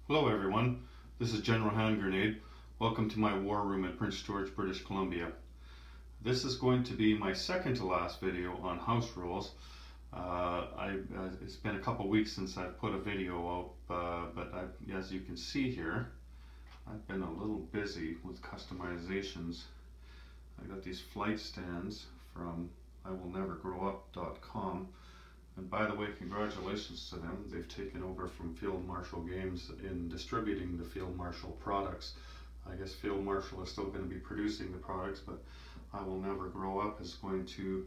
Hello everyone, this is General Hand Grenade. Welcome to my war room in Prince George, British Columbia. This is going to be my second to last video on house rules. It's been a couple weeks since I've put a video out, but as you can see here, I've been a little busy with customizations. I got these flight stands from iwillnevergrowup.com. And by the way, congratulations to them. They've taken over from Field Marshal Games in distributing the Field Marshal products. I guess Field Marshal is still going to be producing the products, but I Will Never Grow Up is going to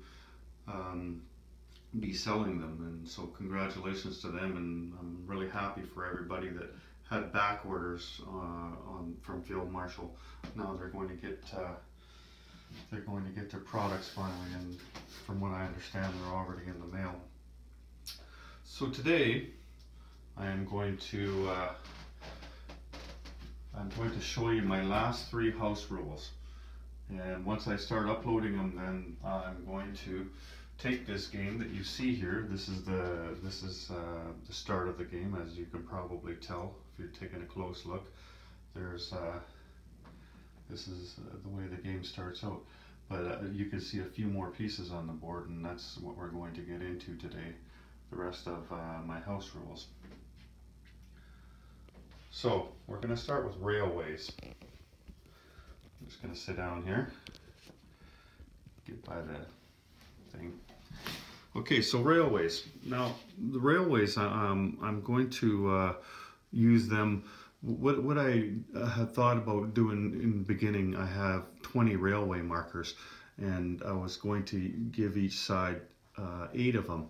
be selling them. And so congratulations to them, and I'm really happy for everybody that had back orders from Field Marshal. Now they're going to get their products finally, and from what I understand, they're already in the mail. So today I am going to show you my last 3 house rules, and once I start uploading them, then I'm going to take this game that you see here. This is the start of the game, as you can probably tell if you're taking a close look. There's this is the way the game starts out, but you can see a few more pieces on the board, and that's what we're going to get into today. The rest of my house rules. So we're going to start with railways. I'm just going to sit down here, get by the thing. Okay, so railways. Now the railways, I'm going to use them. What I had thought about doing in the beginning, I have 20 railway markers, and I was going to give each side 8 of them.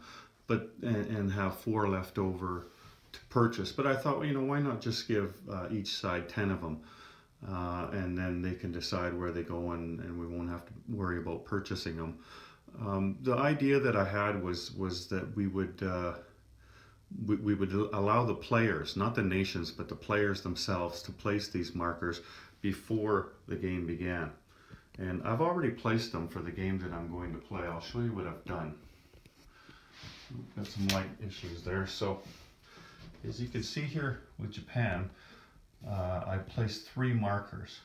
And have 4 left over to purchase. But I thought, you know, why not just give each side 10 of them, and then they can decide where they go, and we won't have to worry about purchasing them. The idea that I had was that we would allow the players, not the nations, but the players themselves, to place these markers before the game began. And I've already placed them for the game that I'm going to play. I'll show you what I've done. Got some light issues there. So as you can see here with Japan, I placed 3 markers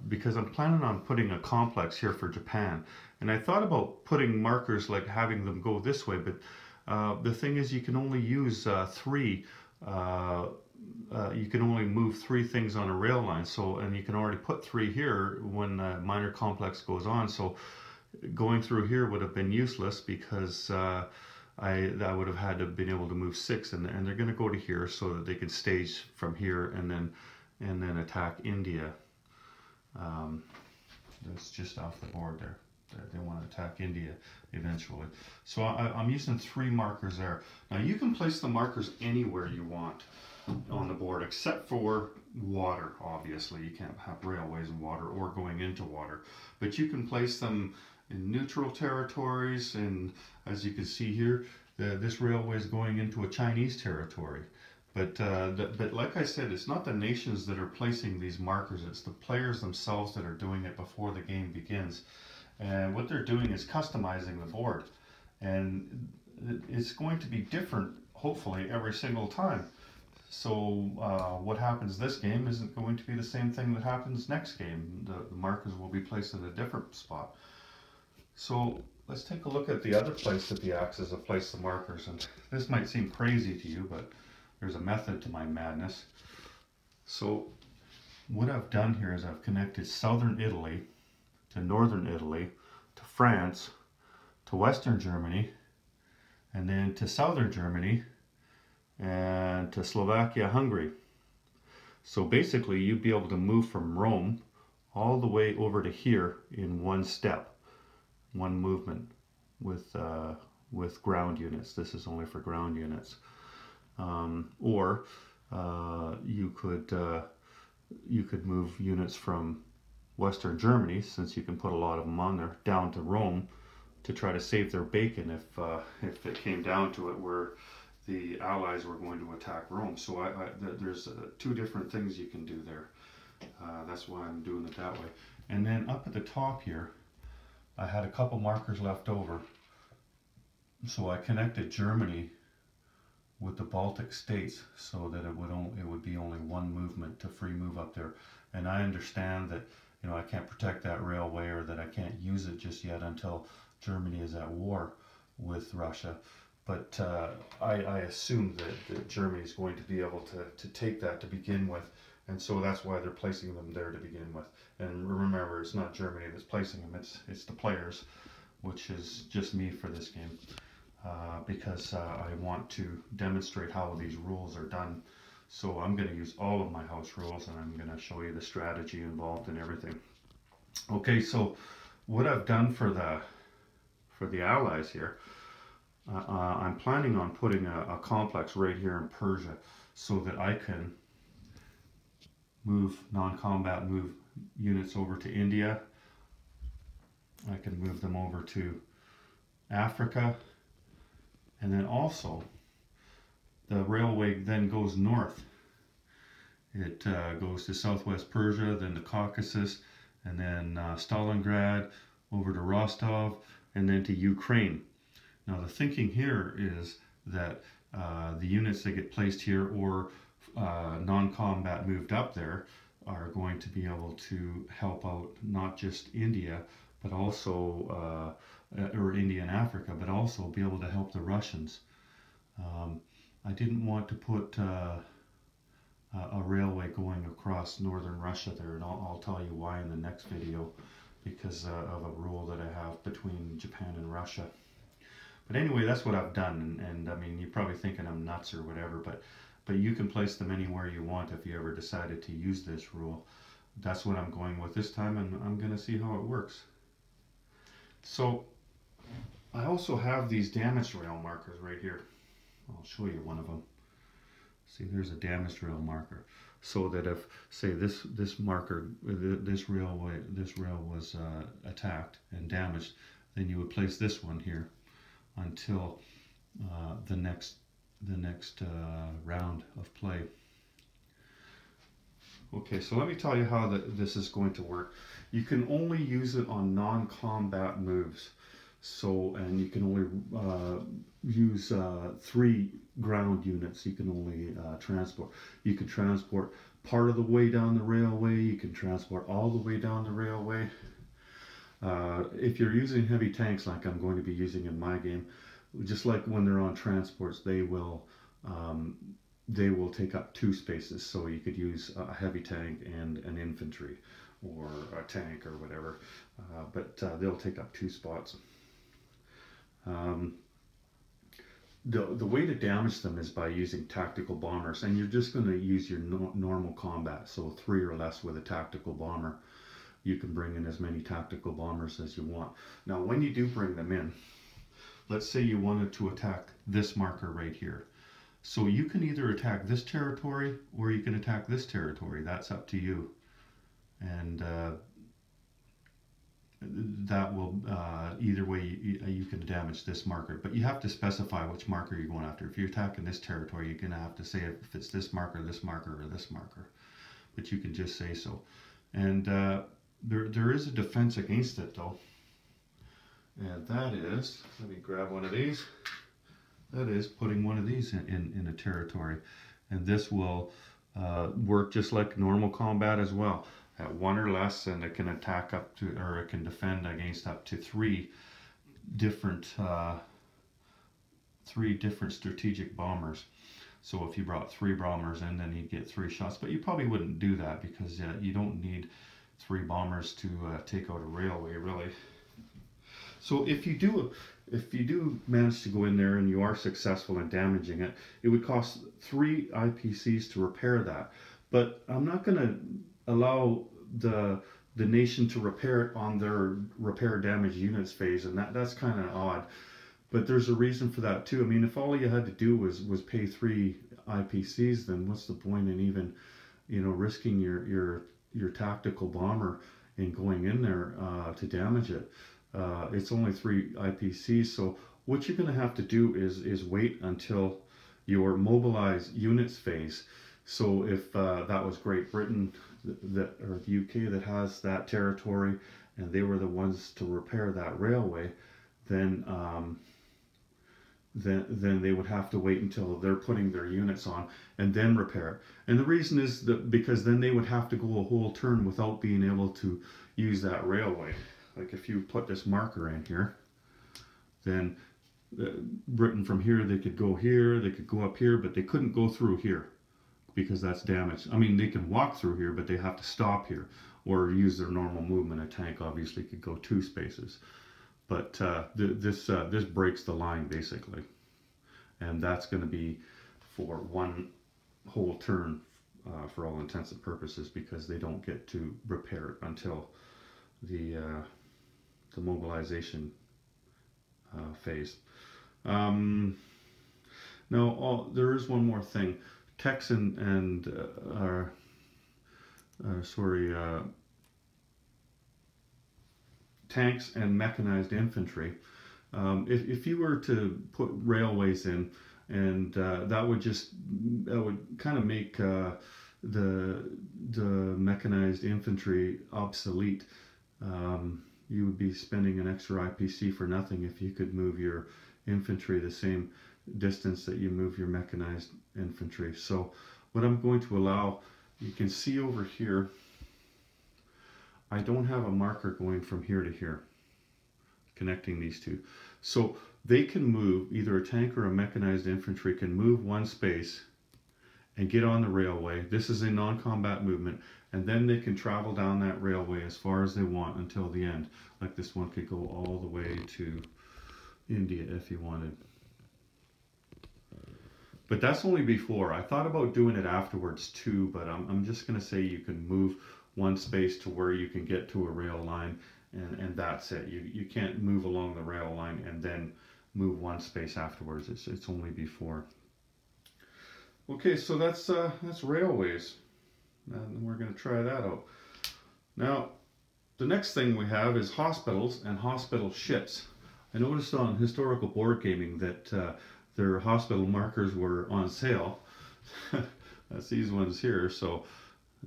because I'm planning on putting a complex here for Japan, and I thought about putting markers, like having them go this way, but the thing is, you can only use 3. You can only move 3 things on a rail line, so, and you can already put 3 here when the minor complex goes on. So going through here would have been useless, because I would have had to been able to move 6, and they're going to go to here so that they can stage from here and then attack India. That's just off the board there. They want to attack India eventually. So I'm using 3 markers there. Now you can place the markers anywhere you want on the board, except for water. Obviously you can't have railways in water or going into water, but you can place them in neutral territories, and as you can see here, this railway is going into a Chinese territory. But like I said, it's not the nations that are placing these markers, it's the players themselves that are doing it before the game begins. And what they're doing is customizing the board, and it's going to be different, hopefully, every single time. So what happens this game isn't going to be the same thing that happens next game. The markers will be placed in a different spot. So let's take a look at the other place that the Axis have placed the markers. And this might seem crazy to you, but there's a method to my madness. So what I've done here is I've connected southern Italy to northern Italy, to France, to western Germany, and then to southern Germany, and to Slovakia, Hungary. So basically you'd be able to move from Rome all the way over to here in one step, one movement, with ground units. This is only for ground units. Or you could move units from Western Germany, since you can put a lot of them on there, down to Rome to try to save their bacon if it came down to it, where the Allies were going to attack Rome. So there's 2 different things you can do there. That's why I'm doing it that way. And then up at the top here, I had a couple markers left over, so I connected Germany with the Baltic states, so that it would be only one movement to free move up there. And I understand that, you know, I can't protect that railway, or that I can't use it just yet until Germany is at war with Russia. But I assume that Germany is going to be able to take that to begin with. And so that's why they're placing them there to begin with. And remember, it's not Germany that's placing them, it's the players, which is just me for this game. Because I want to demonstrate how these rules are done. So I'm going to use all of my house rules, and I'm going to show you the strategy involved and everything. Okay, so what I've done for the Allies here, I'm planning on putting a complex right here in Persia, so that I can move non-combat move units over to India. I can move them over to Africa, and then also the railway then goes north. It goes to southwest Persia, then the Caucasus, and then Stalingrad, over to Rostov, and then to Ukraine. Now the thinking here is that the units that get placed here, or non-combat moved up there, are going to be able to help out not just India, but also or India and Africa, but also be able to help the Russians. I didn't want to put a railway going across northern Russia there, and I'll tell you why in the next video, because of a rule that I have between Japan and Russia. But anyway, that's what I've done, and I mean, you're probably thinking I'm nuts or whatever, but you can place them anywhere you want if you ever decided to use this rule. That's what I'm going with this time, and I'm going to see how it works. So I also have these damaged rail markers right here. I'll show you one of them. See, there's a damaged rail marker, so that if, say, this marker, this rail was attacked and damaged, then you would place this one here until the next round of play. Okay, so let me tell you how this is going to work. You can only use it on non-combat moves. So, and you can only use 3 ground units. You can only transport. You can transport part of the way down the railway. You can transport all the way down the railway. If you're using heavy tanks like I'm going to be using in my game, just like when they're on transports, they will take up 2 spaces. So you could use a heavy tank and an infantry, or a tank or whatever, but they'll take up 2 spots. The way to damage them is by using tactical bombers, and you're just going to use your normal combat, so 3 or less with a tactical bomber. You can bring in as many tactical bombers as you want. Now when you do bring them in, let's say you wanted to attack this marker right here. So you can either attack this territory, or you can attack this territory. That's up to you. And that will, either way, you can damage this marker. But you have to specify which marker you're going after. If you're attacking this territory, you're going to have to say if it's this marker, or this marker. But you can just say so. And there is a defense against it, though. And that is, let me grab one of these. That is putting one of these in a territory. And this will work just like normal combat as well. At 1 or less, and it can attack up to, or it can defend against up to 3 different strategic bombers. So if you brought 3 bombers in, then you'd get 3 shots. But you probably wouldn't do that, because you don't need 3 bombers to take out a railway, really. So if you do manage to go in there and you are successful in damaging it, it would cost 3 IPCs to repair that. But I'm not going to allow the nation to repair it on their repair damage units phase, and that's kind of odd. But there's a reason for that too. I mean, if all you had to do was pay 3 IPCs, then what's the point in even, risking your tactical bomber in going in there to damage it? It's only 3 IPCs, so what you're going to have to do is wait until your mobilize units phase. So if that was Great Britain or the UK that has that territory, and they were the ones to repair that railway, then then they would have to wait until they're putting their units on and then repair it. And the reason is that because then they would have to go a whole turn without being able to use that railway. Like if you put this marker in here, then Britain from here, they could go here, they could go up here, but they couldn't go through here because that's damaged. I mean, they can walk through here, but they have to stop here or use their normal movement. A tank obviously could go 2 spaces. But this breaks the line basically, and that's going to be for one whole turn for all intents and purposes, because they don't get to repair it until the mobilization phase. Now, there is one more thing. Techs and tanks and mechanized infantry. If you were to put railways in, and that would kind of make the mechanized infantry obsolete. You would be spending an extra IPC for nothing if you could move your infantry the same distance that you move your mechanized infantry. So what I'm going to allow, you can see over here, I don't have a marker going from here to here, connecting these two. So they can move, either a tank or a mechanized infantry can move 1 space and get on the railway. This is a non-combat movement, and then they can travel down that railway as far as they want until the end. Like this one could go all the way to India if you wanted. But that's only before. I thought about doing it afterwards too, but I'm just going to say you can move 1 space to where you can get to a rail line, and that's it. You can't move along the rail line and then move 1 space afterwards. It's only before. Okay, so that's railways, and we're going to try that out. Now, the next thing we have is hospitals and hospital ships. I noticed on historical board gaming that their hospital markers were on sale. That's these ones here. So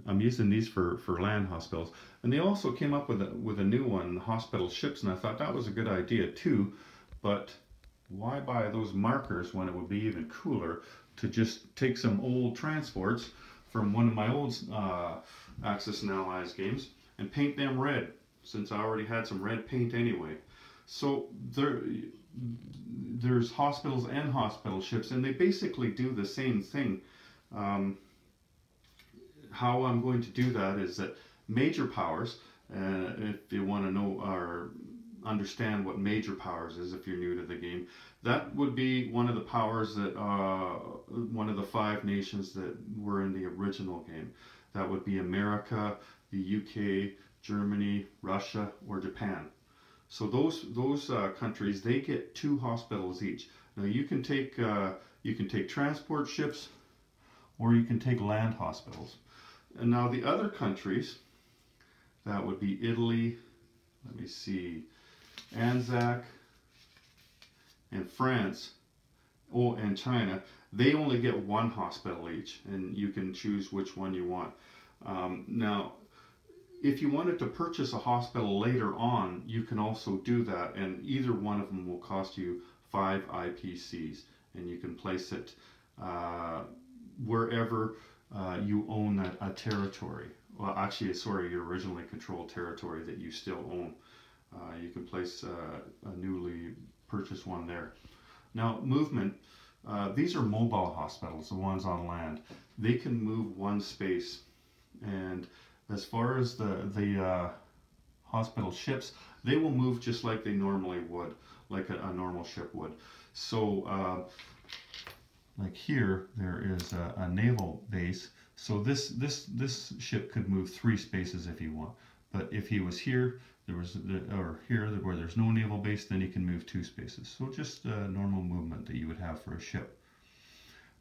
I'm using these for land hospitals. And they also came up with a new one, hospital ships, and I thought that was a good idea too. But why buy those markers when it would be even cooler to just take some old transports from one of my old Axis and Allies games and paint them red, since I already had some red paint anyway. So there's hospitals and hospital ships, and they basically do the same thing. How I'm going to do that is that major powers, if you want to know or understand what major powers is, if you're new to the game, that would be one of the powers that one of the 5 nations that were in the original game. That would be America, the UK, Germany, Russia, or Japan. So those countries, they get 2 hospitals each. Now you can take transport ships, or you can take land hospitals. And now the other countries, that would be Italy, let me see, Anzac, and France, and China. They only get 1 hospital each, and you can choose which one you want. Now, if you wanted to purchase a hospital later on, you can also do that, and either one of them will cost you 5 IPCs, and you can place it wherever you own a territory. Well, actually, sorry, your originally controlled territory that you still own. You can place a newly purchased one there. Now, movement. These are mobile hospitals, the ones on land. They can move 1 space, and as far as the hospital ships, they will move just like they normally would, like a normal ship would. So, like here, there is a naval base. So this ship could move 3 spaces if you want. But if he was here, or here where there's no naval base, then he can move 2 spaces. So just normal movement that you would have for a ship.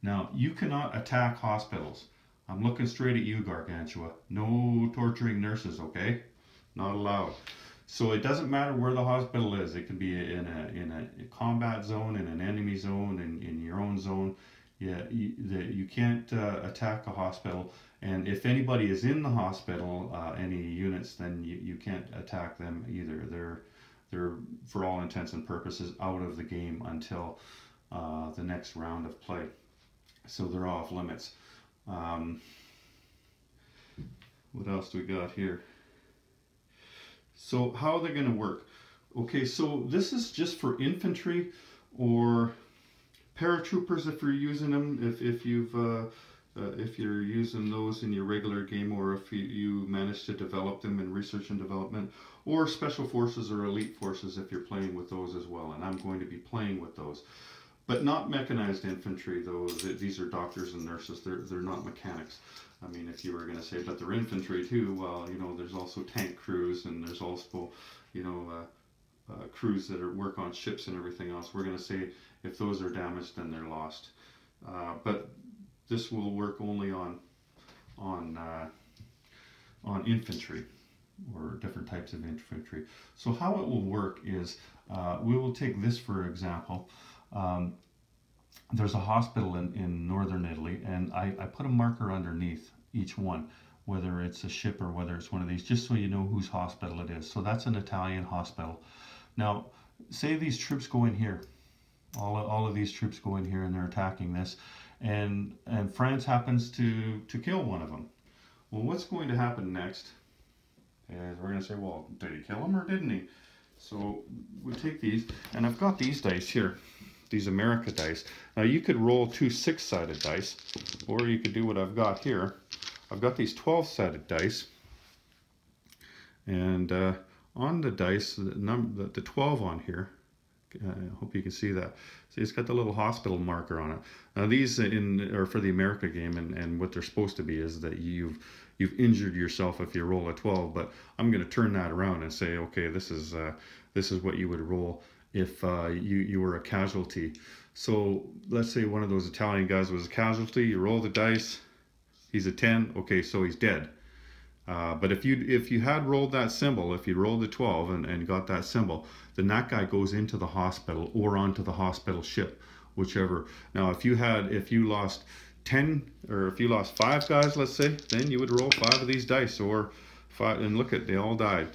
Now, you cannot attack hospitals. I'm looking straight at you, Gargantua. No torturing nurses, okay? Not allowed. So it doesn't matter where the hospital is. It could be in a combat zone, in an enemy zone, in your own zone. Yeah, you can't attack a hospital. And if anybody is in the hospital, any units, then you can't attack them either. They're for all intents and purposes out of the game until the next round of play. So they're off limits. What else do we got here? So how are they going to work? Okay, so this is just for infantry or paratroopers if you're using them, if you're using those in your regular game, or if you manage to develop them in research and development, or special forces or elite forces if you're playing with those as well. And I'm going to be playing with those, but not mechanized infantry. Those, these are doctors and nurses. They're not mechanics. I mean, if you were going to say, but they're infantry too. Well, you know, there's also tank crews, and there's also, you know, crews that work on ships and everything else. We're going to say if those are damaged, then they're lost. But this will work only on infantry, or different types of infantry. So how it will work is, we will take this for example. There's a hospital in northern Italy, and I put a marker underneath each one, whether it's a ship or whether it's one of these, just so you know whose hospital it is. So that's an Italian hospital. Now, say these troops go in here, all of these troops go in here and they're attacking this, and France happens to kill one of them. Well, what's going to happen next is we're going to say, well, did he kill him or didn't he? So we take these, and I've got these dice here, these America dice. Now you could roll 2 6-sided dice, or you could do what I've got here. I've got these 12-sided dice, and on the dice, the 12 on here, I hope you can see that. See, it's got the little hospital marker on it. Now these are for the America game, and what they're supposed to be is that you've injured yourself if you roll a 12. But I'm going to turn that around and say, okay, this is what you would roll if you were a casualty. So let's say one of those Italian guys was a casualty. You roll the dice, he's a 10. Okay, so he's dead. But if you had rolled that symbol, if you rolled the 12 and got that symbol, then that guy goes into the hospital or onto the hospital ship, whichever. Now, if you lost 10, or if you lost 5 guys, let's say, then you would roll 5 of these dice, or 5, and look at, they all died.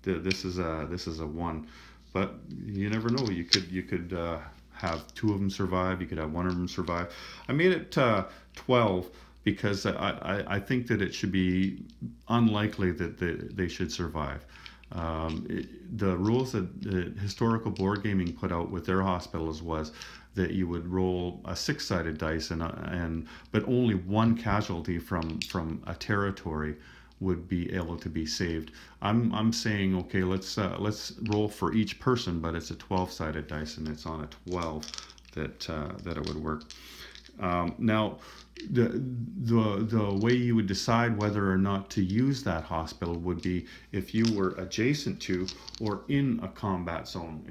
This is a 1, but you never know. You could have 2 of them survive. You could have 1 of them survive. I made it 12. Because I think that it should be unlikely that they should survive. The rules that Historical Board Gaming put out with their hospitals was that you would roll a 6-sided dice, but only 1 casualty from a territory would be able to be saved. I'm saying, okay, let's roll for each person, but it's a 12-sided dice, and it's on a 12 that it would work. Now, the way you would decide whether or not to use that hospital would be if you were adjacent to or in a combat zone.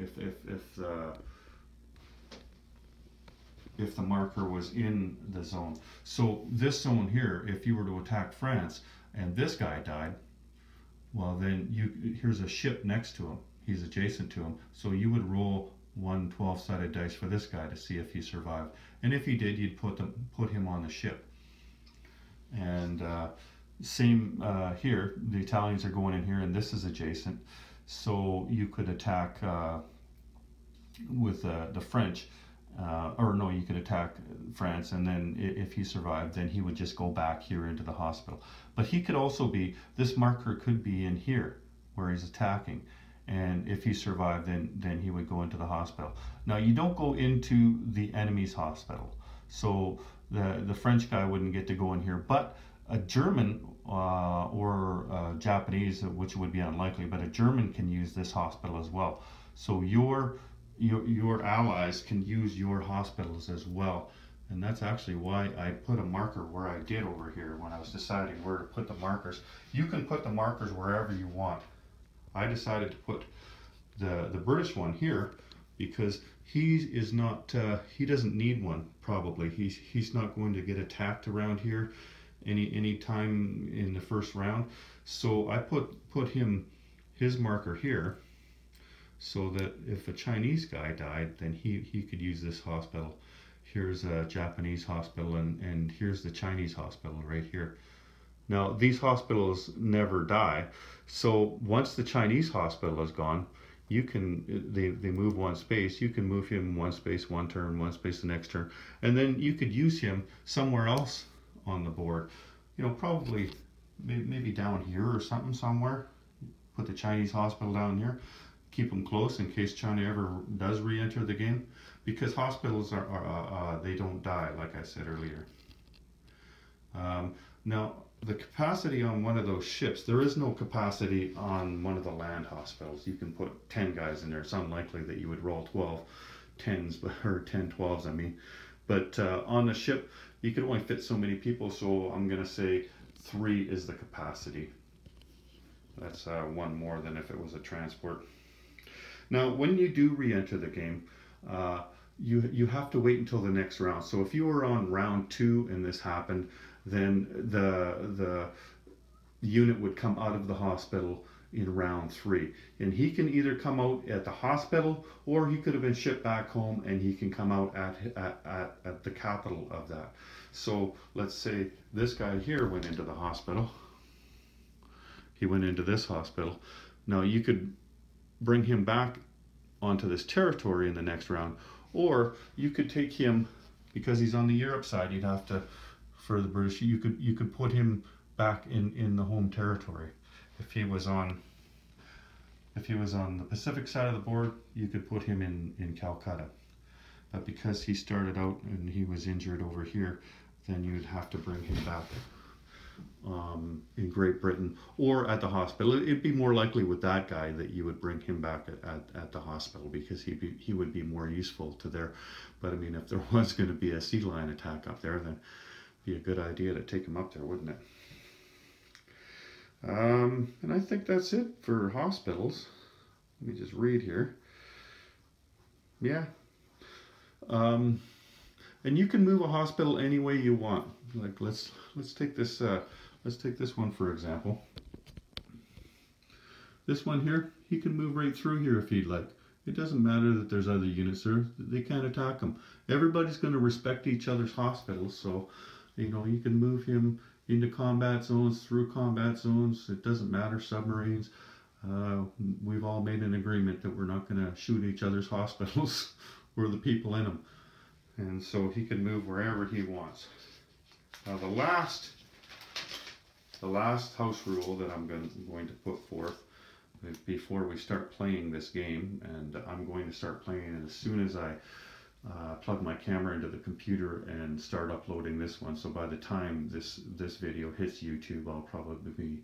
If the marker was in the zone. So this zone here, if you were to attack France and this guy died, well then here's a ship next to him. He's adjacent to him. So you would roll 1 12-sided dice for this guy to see if he survived. And if he did, you'd put him on the ship. And same here, the Italians are going in here, and this is adjacent. So you could attack with the French, or no, you could attack France, and then if he survived, then he would just go back here into the hospital. But he could also be, this marker could be in here where he's attacking. And if he survived, then he would go into the hospital. Now, you don't go into the enemy's hospital. So the French guy wouldn't get to go in here. But a German or a Japanese, which would be unlikely, but a German can use this hospital as well. So your allies can use your hospitals as well. And that's actually why I put a marker where I did over here when I was deciding where to put the markers. You can put the markers wherever you want. I decided to put the British one here because he is not, he doesn't need one probably. He's not going to get attacked around here any time in the first round. So I put his marker here so that if a Chinese guy died, then he could use this hospital. Here's a Japanese hospital, and here's the Chinese hospital right here. Now, these hospitals never die, so once the Chinese hospital is gone, you can, they move one space, you can move him one space one turn, one space the next turn, and then you could use him somewhere else on the board. You know, probably maybe down here or something somewhere. Put the Chinese hospital down here. Keep them close in case China ever does re-enter the game, because hospitals are they don't die, like I said earlier. Now, the capacity on one of those ships, there is no capacity on one of the land hospitals. You can put 10 guys in there. It's unlikely that you would roll 12 10s, or 10 12s, I mean. But on the ship, you can only fit so many people, so I'm going to say 3 is the capacity. That's one more than if it was a transport. Now, when you do re-enter the game, you have to wait until the next round. So if you were on round 2 and this happened, then the unit would come out of the hospital in round 3. And he can either come out at the hospital, or he could have been shipped back home and he can come out at the capital of that. So let's say this guy here went into the hospital. He went into this hospital. Now you could bring him back onto this territory in the next round, or you could take him, because he's on the Europe side, you'd have to, for the British, you could put him back in the home territory. If he was on the Pacific side of the board, you could put him in Calcutta. But because he started out and he was injured over here, then you'd have to bring him back in Great Britain or at the hospital. It'd be more likely with that guy that you would bring him back at the hospital, because he would be more useful to there. But I mean, if there was going to be a sea lion attack up there, then it'd be a good idea to take him up there, wouldn't it? And I think that's it for hospitals. Let me just read here. Yeah. And you can move a hospital any way you want. Like let's take this one for example. This one here, he can move right through here if he'd like. It doesn't matter that there's other units there. They can't attack him. Everybody's going to respect each other's hospitals, so you know, you can move him into combat zones, through combat zones. It doesn't matter, submarines. We've all made an agreement that we're not going to shoot each other's hospitals or the people in them. And so he can move wherever he wants. Now the last house rule that I'm going to put forth before we start playing this game, and I'm going to start playing it as soon as I plug my camera into the computer and start uploading this one. So by the time this video hits YouTube, I'll probably be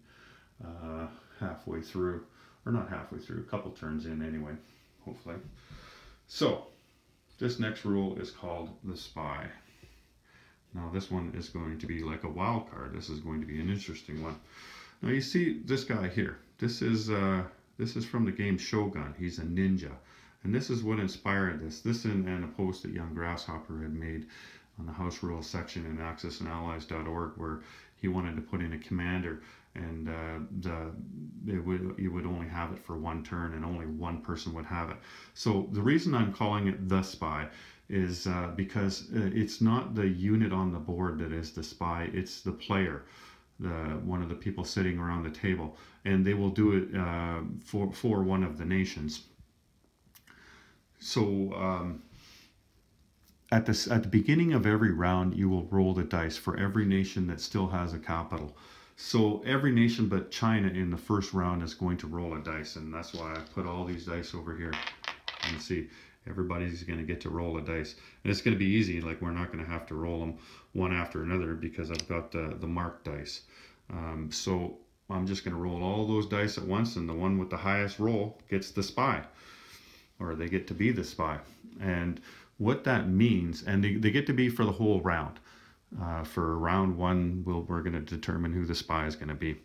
halfway through, or not halfway through, a couple turns in anyway, hopefully. So this next rule is called the spy. Now this one is going to be like a wild card. This is going to be an interesting one. Now you see this guy here. This is from the game Shogun. He's a ninja. And this is what inspired this. This and a post that Young Grasshopper had made on the house rules section in accessanallies.org, where he wanted to put in a commander, and you would only have it for one turn, and only one person would have it. So the reason I'm calling it the spy is because it's not the unit on the board that is the spy, it's the player, one of the people sitting around the table, and they will do it for one of the nations. So at the beginning of every round, you will roll the dice for every nation that still has a capital. So every nation but China in the first round is going to roll a dice, and that's why I put all these dice over here. You see, everybody's going to get to roll a dice, and it's going to be easy. Like, we're not going to have to roll them one after another because I've got the marked dice. So I'm just going to roll all those dice at once, and the one with the highest roll gets the spy, or they get to be the spy. And what that means, and they get to be for the whole round. For round one, we're going to determine who the spy is going to be.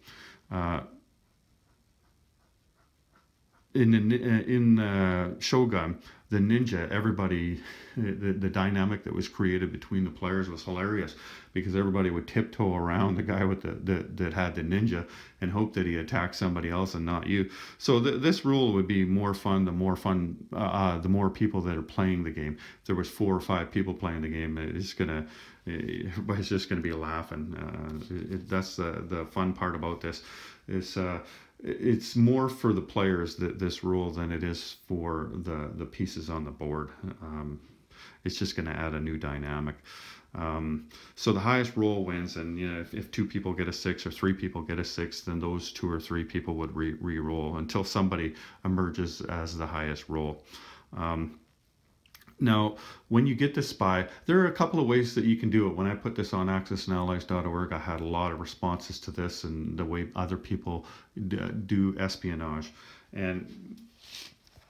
In Shogun, the ninja, everybody, the dynamic that was created between the players was hilarious, because everybody would tiptoe around the guy with that had the ninja and hope that he attacked somebody else and not you. So this rule would be more fun. The more people that are playing the game. If there was 4 or 5 people playing the game, everybody's just gonna be laughing. That's the fun part about this. Is it's more for the players, this rule, than it is for the pieces on the board. It's just going to add a new dynamic. So the highest roll wins, and you know, if 2 people get a 6 or 3 people get a 6, then those 2 or 3 people would re-roll until somebody emerges as the highest roll. Now, when you get the spy, there are a couple of ways that you can do it. When I put this on accessanallies.org, I had a lot of responses to this and the way other people do espionage. And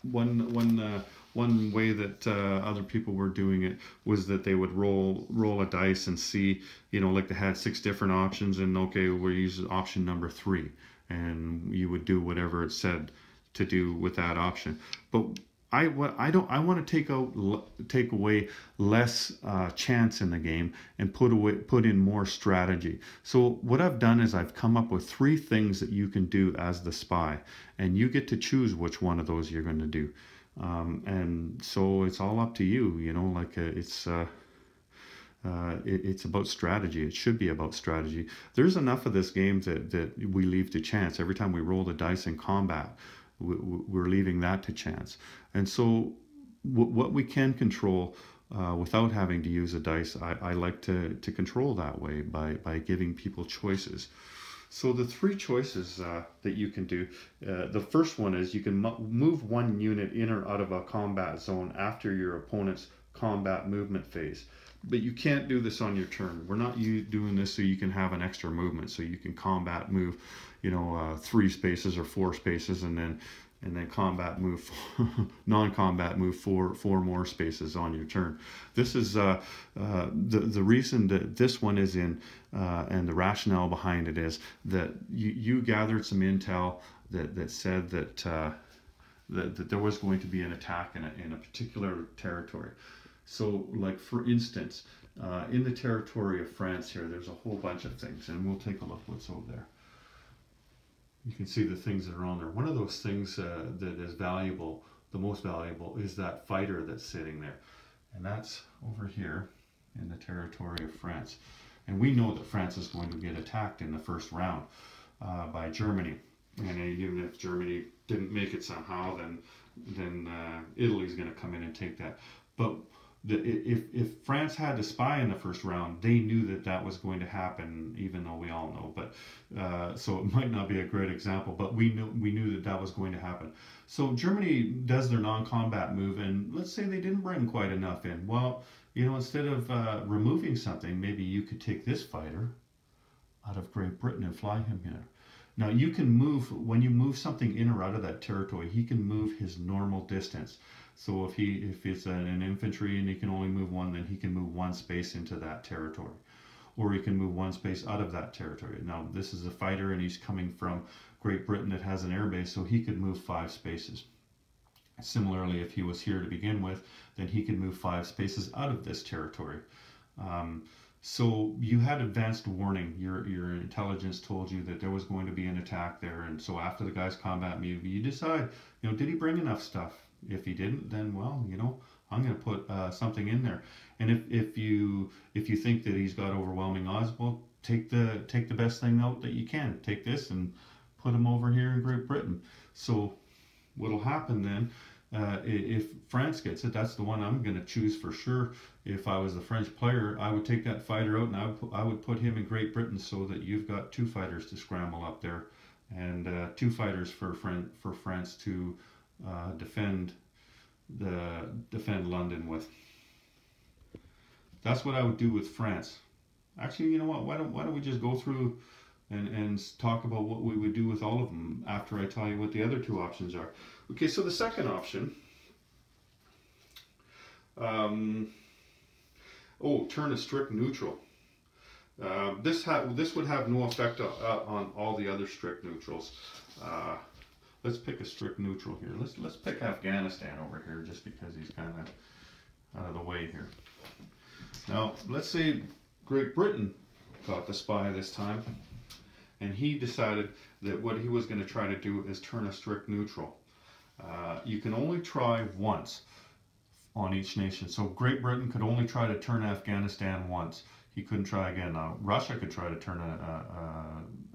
one way that other people were doing it was that they would roll a dice and see, you know, like they had 6 different options, and okay, we'll use option number 3, and you would do whatever it said to do with that option. But I want to take away less chance in the game and put in more strategy. So what I've done is I've come up with 3 things that you can do as the spy, and you get to choose which one of those you're going to do. And so it's all up to you, you know, like it's about strategy. It should be about strategy. There's enough of this game that we leave to chance. Every time we roll the dice in combat, we're leaving that to chance. And so what we can control without having to use a dice, I like to control that way by giving people choices. So the 3 choices that you can do, the first one is you can move 1 unit in or out of a combat zone after your opponent's combat movement phase. But you can't do this on your turn. We're not doing this so you can have an extra movement, so you can combat move, you know, 3 spaces or 4 spaces, and then combat move, non-combat move 4 more spaces on your turn. This is the reason that this one is in, and the rationale behind it is that you gathered some intel that said that that there was going to be an attack in a particular territory. So, like for instance, in the territory of France here, there's a whole bunch of things, and we'll take a look what's over there. You can see the things that are on there. One of those things that is valuable, the most valuable, is that fighter that's sitting there. And that's over here in the territory of France. And we know that France is going to get attacked in the first round by Germany. And even if Germany didn't make it somehow, then Italy's going to come in and take that. But if France had to spy in the first round, they knew that was going to happen, even though we all know. But so it might not be a great example, but we knew that was going to happen. So Germany does their non-combat move, and let's say they didn't bring quite enough in. Well, you know, instead of removing something, maybe you could take this fighter out of Great Britain and fly him here. Now you can move, when you move something in or out of that territory, he can move his normal distance. So if it's an infantry and he can only move 1, then he can move 1 space into that territory. Or he can move 1 space out of that territory. Now this is a fighter and he's coming from Great Britain that has an airbase, so he could move 5 spaces. Similarly, if he was here to begin with, then he could move 5 spaces out of this territory. So you had advanced warning. Your intelligence told you that there was going to be an attack there, and so after the guy's combat move, you decide, you know, did he bring enough stuff? If he didn't, then well, you know, I'm going to put something in there. And if you think that he's got overwhelming odds, well, take the best thing out that you can. Take this and put him over here in Great Britain. So what'll happen then? If France gets it, that's the one I'm going to choose for sure. If I was the French player, I would take that fighter out and I would put him in Great Britain, so that you've got 2 fighters to scramble up there, and 2 fighters for France to defend London with. That's what I would do with France. Actually, you know what? Why don't we just go through and talk about what we would do with all of them after I tell you what the other 2 options are. Okay, so the second option, turn a strict neutral. This would have no effect on all the other strict neutrals. Let's pick a strict neutral here. Let's pick Afghanistan over here, just because he's kind of out of the way here. Now, let's say Great Britain got the spy this time, and he decided that what he was going to try to do is turn a strict neutral. You can only try once on each nation. So Great Britain could only try to turn Afghanistan once. He couldn't try again. Now, Russia could try to turn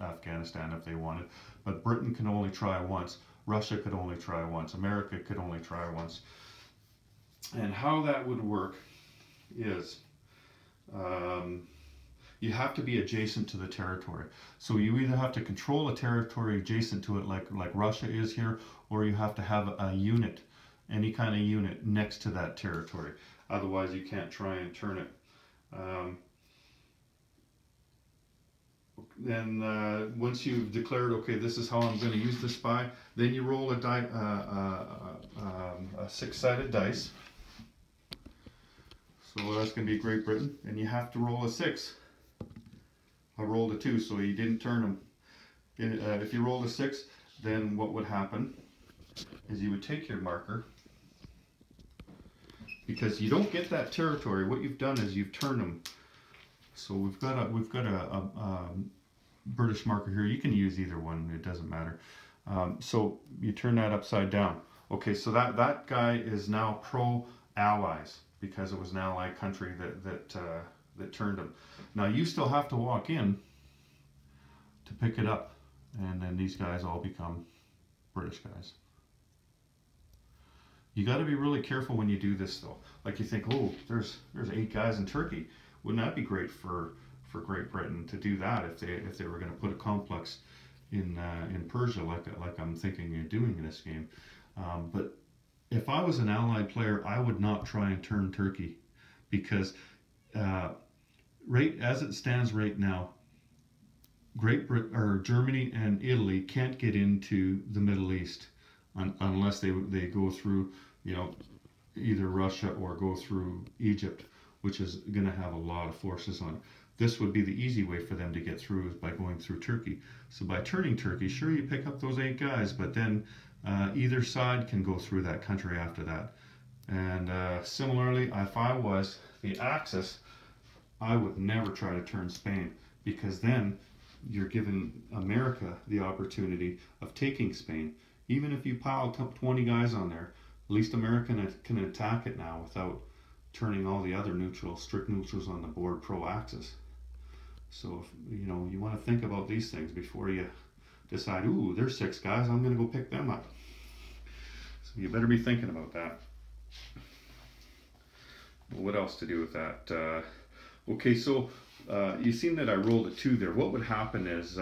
Afghanistan if they wanted, but Britain can only try once, Russia could only try once, America could only try once. And how that would work is you have to be adjacent to the territory. So you either have to control a territory adjacent to it, like Russia is here, or you have to have a unit, any kind of unit next to that territory. Otherwise, you can't try and turn it. Then once you've declared, okay, this is how I'm going to use the spy, then you roll a six-sided dice. So that's going to be Great Britain, and you have to roll a 6. I rolled a 2, so you didn't turn them. If you rolled a 6, then what would happen is you would take your marker, because you don't get that territory. What you've done is you've turned them. So we've got a British marker here. You can use either one; it doesn't matter. So you turn that upside down. Okay, so that guy is now pro-allies, because it was an allied country that turned him. Now you still have to walk in to pick it up, and then these guys all become British guys. You got to be really careful when you do this, though. Like, you think, oh, there's 8 guys in Turkey. Wouldn't that be great for Great Britain to do that if they were going to put a complex in Persia, like I'm thinking of doing in this game? But if I was an allied player, I would not try and turn Turkey, because right as it stands right now, Germany and Italy can't get into the Middle East unless they go through, either Russia or go through Egypt, which is going to have a lot of forces on it. This would be the easy way for them to get through, is by going through Turkey. So by turning Turkey, sure, you pick up those 8 guys, but then either side can go through that country after that. And similarly, if I was the Axis, I would never try to turn Spain, because then you're giving America the opportunity of taking Spain. Even if you pile 20 guys on there, at least America can attack it now without turning all the other strict neutrals on the board pro-Axis. So if, you want to think about these things before you decide, ooh, there's 6 guys, I'm going to go pick them up. So you better be thinking about that. What else to do with that? Okay, so you seen that I rolled a 2 there. What would happen is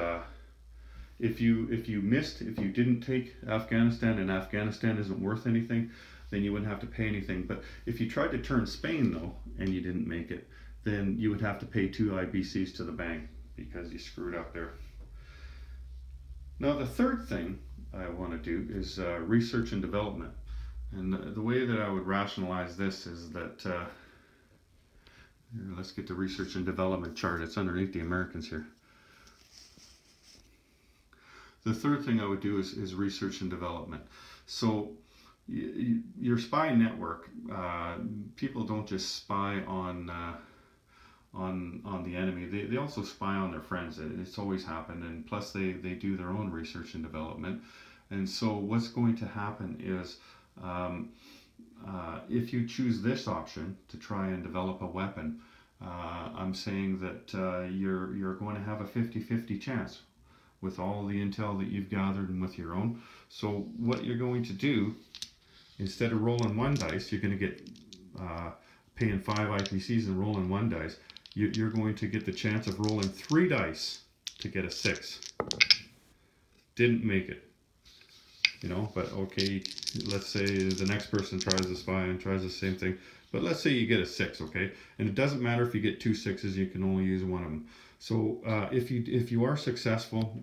if you didn't take Afghanistan, and Afghanistan isn't worth anything, then you wouldn't have to pay anything. But if you tried to turn Spain, though, and you didn't make it, then you would have to pay 2 IBCs to the bank, because you screwed up there. Now the third thing I want to do is research and development. And the way that I would rationalize this is that, here, let's get the research and development chart. It's underneath the Americans here. The third thing I would do is research and development. So your spy network, people don't just spy on the enemy. They also spy on their friends. It's always happened, and plus they do their own research and development. And so what's going to happen is, if you choose this option to try and develop a weapon, I'm saying that you're going to have a 50-50 chance with all the intel that you've gathered and with your own. So what you're going to do, instead of rolling 1 dice, you're going to get paying 5 IPCs and rolling 1 dice. You're going to get the chance of rolling 3 dice to get a 6. Didn't make it. But okay, let's say the next person tries to spy and tries the same thing, but let's say you get a 6, okay? And it doesn't matter if you get 2 6s, you can only use 1 of them. So if you are successful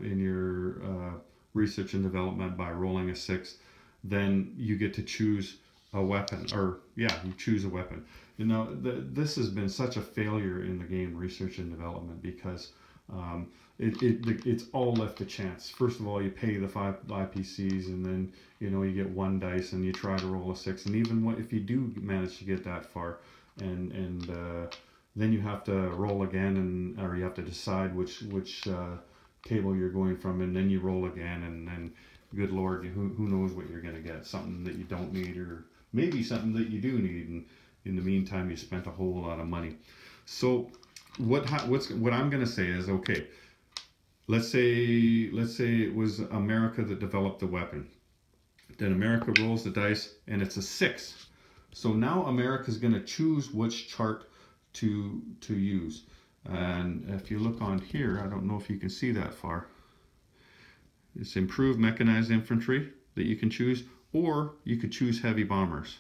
in your research and development by rolling a 6, then you get to choose a weapon, or you choose a weapon. This has been such a failure in the game, research and development, because it's all left to chance. First of all, you pay the 5 IPCs, and then you get 1 dice, and you try to roll a 6. And even if you do manage to get that far, and then you have to roll again, or you have to decide which table you're going from, and then you roll again, and then good Lord, who knows what you're going to get? Something that you don't need, or maybe something that you do need, and in the meantime you spent a whole lot of money. So what I'm going to say is, okay, let's say it was America that developed the weapon. Then America rolls the dice and it's a 6. So now America's going to choose which chart to use. And if you look on here, I don't know if you can see that far. It's improved mechanized infantry that you can choose, or you could choose heavy bombers.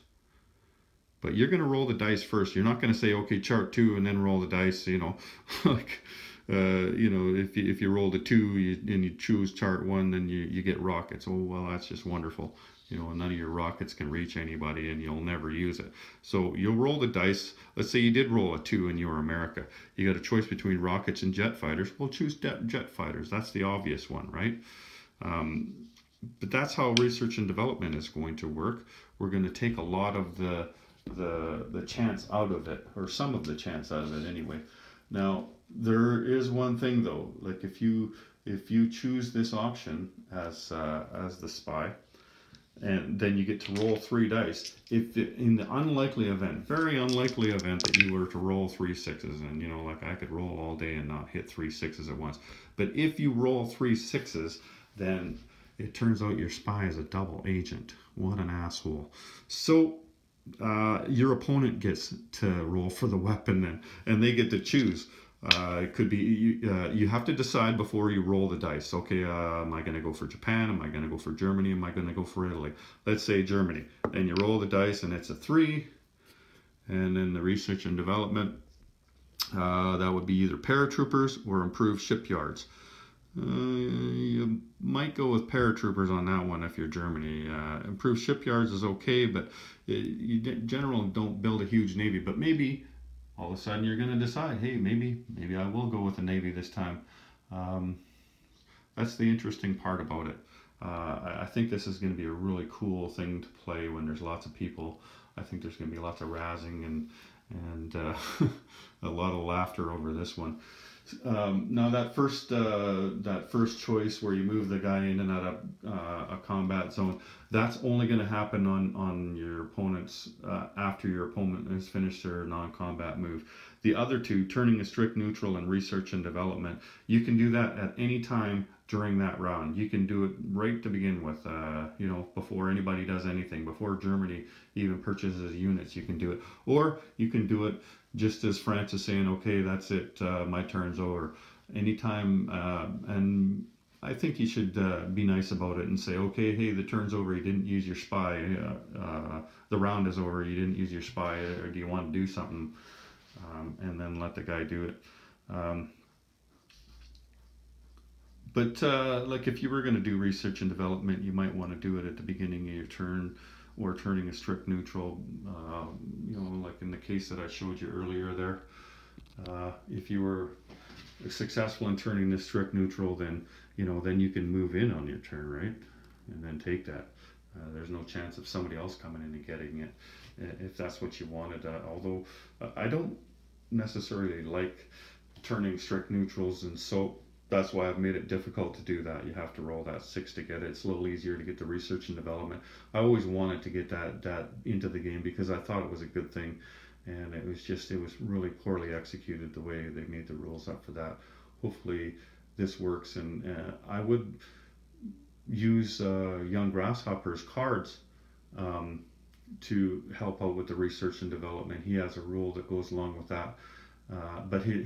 But you're going to roll the dice first. You're not going to say, okay, chart 2, and then roll the dice, you know, like, you know, if you roll the 2 and you choose chart 1, then you get rockets. Oh, well, that's just wonderful. You know, none of your rockets can reach anybody and you'll never use it. So you'll roll the dice. Let's say you did roll a 2 and you were America. You got a choice between rockets and jet fighters. Well, choose jet fighters. That's the obvious one, right? But that's how research and development is going to work. We're going to take a lot of the chance out of it, or some of the chance out of it anyway. Now, there is one thing though, like if you choose this option as the spy, and then you get to roll 3 dice. If in the unlikely event, very unlikely event that you were to roll 3 6s, and you know, like I could roll all day and not hit 3 6s at once. But if you roll 3 6s, then it turns out your spy is a double agent. What an asshole. So your opponent gets to roll for the weapon, and they get to choose. It could be, you have to decide before you roll the dice. Okay, am I going to go for Japan? Am I going to go for Germany? Am I going to go for Italy? Let's say Germany. Then you roll the dice and it's a 3. And then the research and development, that would be either paratroopers or improved shipyards. You might go with paratroopers on that one if you're Germany. Improved shipyards is okay, but you generally don't build a huge navy. But maybe all of a sudden you're going to decide, hey, maybe I will go with the navy this time. That's the interesting part about it. I think this is going to be a really cool thing to play when there's lots of people. I think there's going to be lots of razzing and a lot of laughter over this one. Now that first choice where you move the guy in and out of a combat zone, that's only going to happen on your opponent's after your opponent has finished their non-combat move. The other 2, turning a strict neutral and research and development, you can do that at any time during that round. You can do it right to begin with, you know, before anybody does anything, before Germany even purchases units, you can do it. Or you can do it just as France is saying, okay, that's it, my turn's over. Anytime, and I think you should be nice about it and say, okay, hey, the turn's over, you didn't use your spy, the round is over, you didn't use your spy, or do you want to do something? And then let the guy do it. But like if you were going to do research and development, you might want to do it at the beginning of your turn, or turning a strict neutral, you know, like in the case that I showed you earlier there. If you were successful in turning this strict neutral, then, you know, then you can move in on your turn, right? And then take that. There's no chance of somebody else coming in and getting it, if that's what you wanted. Although I don't necessarily like turning strict neutrals, and so that's why I've made it difficult to do that. You have to roll that 6 to get it. It's a little easier to get the research and development. I always wanted to get that into the game because I thought it was a good thing, and it was really poorly executed the way they made the rules up for that. Hopefully this works, and I would use Young Grasshopper's cards to help out with the research and development. He has a rule that goes along with that. But he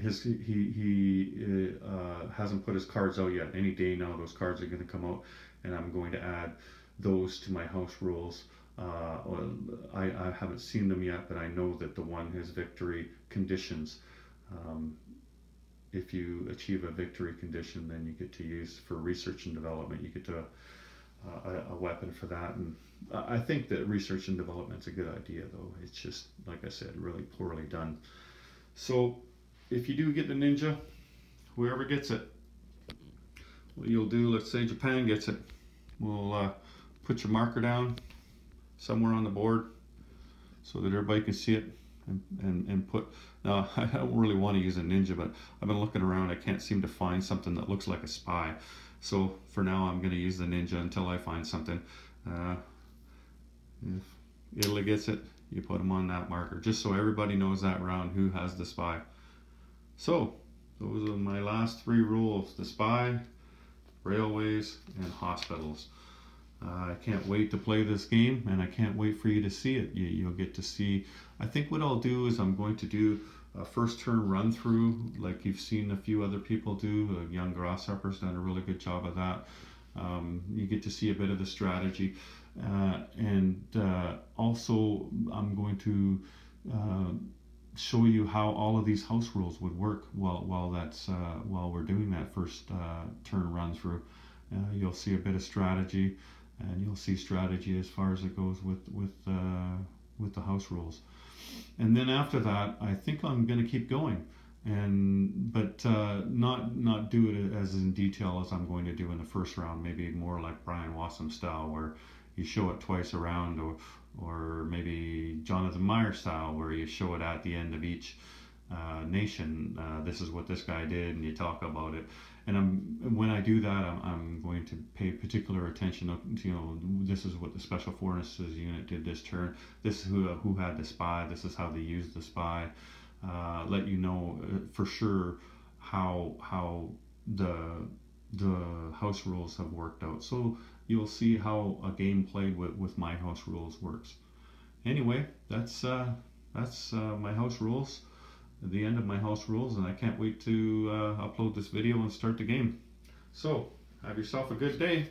hasn't put his cards out yet. Any day now, those cards are going to come out, and I'm going to add those to my house rules. I haven't seen them yet, but I know that the one has victory conditions. If you achieve a victory condition, then you get to use for research and development. You get to a weapon for that, and I think that research and development's a good idea, though. It's just, like I said, really poorly done. So if you do get the ninja, whoever gets it, what you'll do, let's say Japan gets it, we'll put your marker down somewhere on the board so that everybody can see it, and put, now I don't really want to use a ninja, but I've been looking around, I can't seem to find something that looks like a spy. So for now I'm going to use the ninja until I find something. If Italy gets it, you put them on that marker, just so everybody knows that round who has the spy. So Those are my last 3 rules: the spy, railways, and hospitals. I can't wait to play this game, and I can't wait for you to see it. You'll get to see. I think what I'll do is I'm going to do a first turn run through, like you've seen a few other people do. Young Grasshopper's done a really good job of that. You get to see a bit of the strategy, and also I'm going to show you how all of these house rules would work while we're doing that first turn run through. You'll see a bit of strategy, and you'll see strategy as far as it goes with the house rules. And then after that, I think I'm going to keep going, but not do it as in detail as I'm going to do in the first round. Maybe more like Brian Wassam style, where you show it twice around, or maybe Jonathan Meyer style, where you show it at the end of each nation. This is what this guy did, and you talk about it. And when I do that, I'm going to pay particular attention to, this is what the Special Forces unit did this turn. This is who had the spy. This is how they used the spy. Let you know for sure how the house rules have worked out. So you'll see how a game played with my house rules works. Anyway, that's my house rules. The end of my house rules, and I can't wait to upload this video and start the game. So have yourself a good day.